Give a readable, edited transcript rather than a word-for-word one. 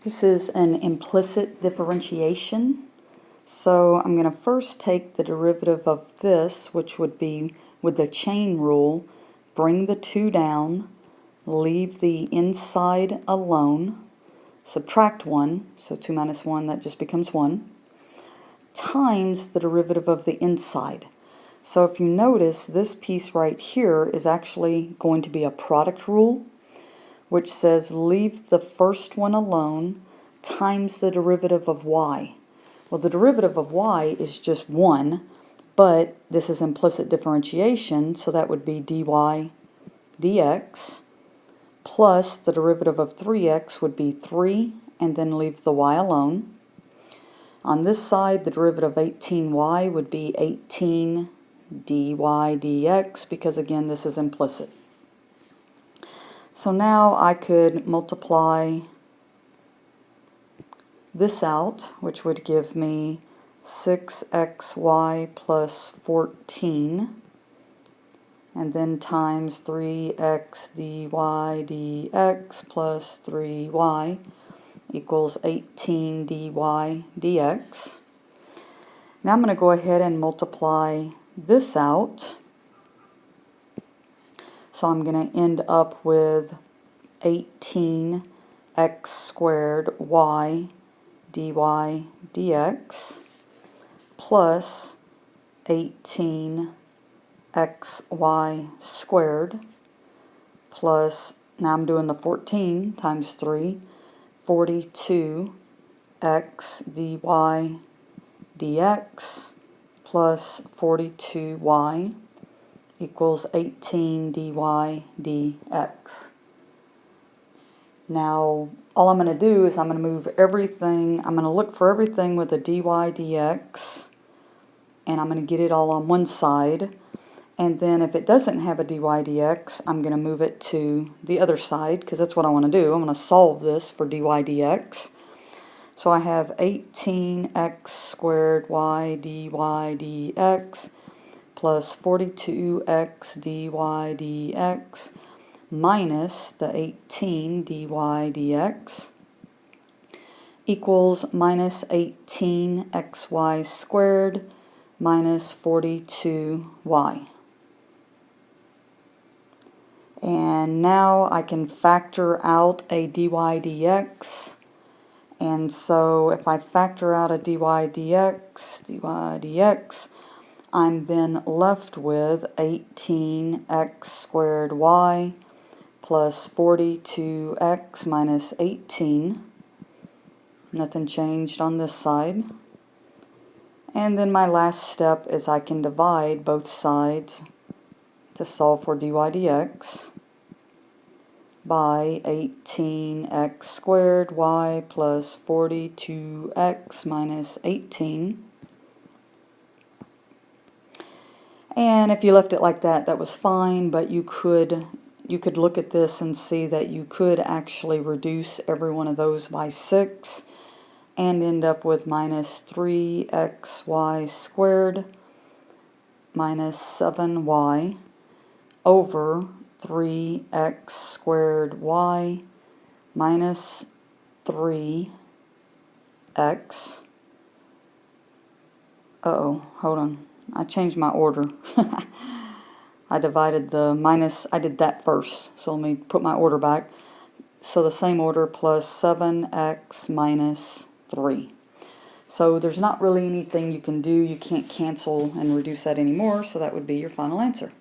This is an implicit differentiation. So I'm going to first take the derivative of this, which would be with the chain rule, bring the 2 down, leave the inside alone, subtract 1, so 2 minus 1, that just becomes 1, times the derivative of the inside. So if you notice, this piece right here is actually going to be a product rule, which says leave the first one alone times the derivative of y. Well, the derivative of y is just 1, but this is implicit differentiation, so that would be dy dx, plus the derivative of 3x would be 3, and then leave the y alone. On this side, the derivative of 18y would be 18 dy dx, because again, this is implicit. So now I could multiply this out, which would give me 6xy plus 14, and then times 3x dy dx plus 3y equals 18 dy dx. Now I'm going to go ahead and multiply this out. So I'm going to end up with 18x squared y dy dx plus 18xy squared plus, now I'm doing the 14 times 3, 42x dy dx plus 42y equals 18 dy dx. Now, all I'm going to do is I'm going to move everything, I'm going to look for everything with a dy dx, and I'm going to get it all on one side. And then if it doesn't have a dy dx, I'm going to move it to the other side, because that's what I want to do. I'm going to solve this for dy dx. So I have 18x squared y dy dx plus 42x dy dx minus the 18 dy dx equals minus 18xy squared minus 42y. And now I can factor out a dy dx. And so if I factor out a dy dx, I'm then left with 18x squared y plus 42x minus 18. Nothing changed on this side. And then my last step is I can divide both sides to solve for dy dx by 18x squared y plus 42x minus 18. And if you left it like that, that was fine, but you could look at this and see that you could actually reduce every one of those by 6 and end up with minus 3xy squared minus 7y over 3x squared y minus 3x. Uh-oh, hold on. I changed my order. I divided the minus, I did that first. So let me put my order back. So the same order plus 7x minus 3. So there's not really anything you can do. You can't cancel and reduce that anymore. So that would be your final answer.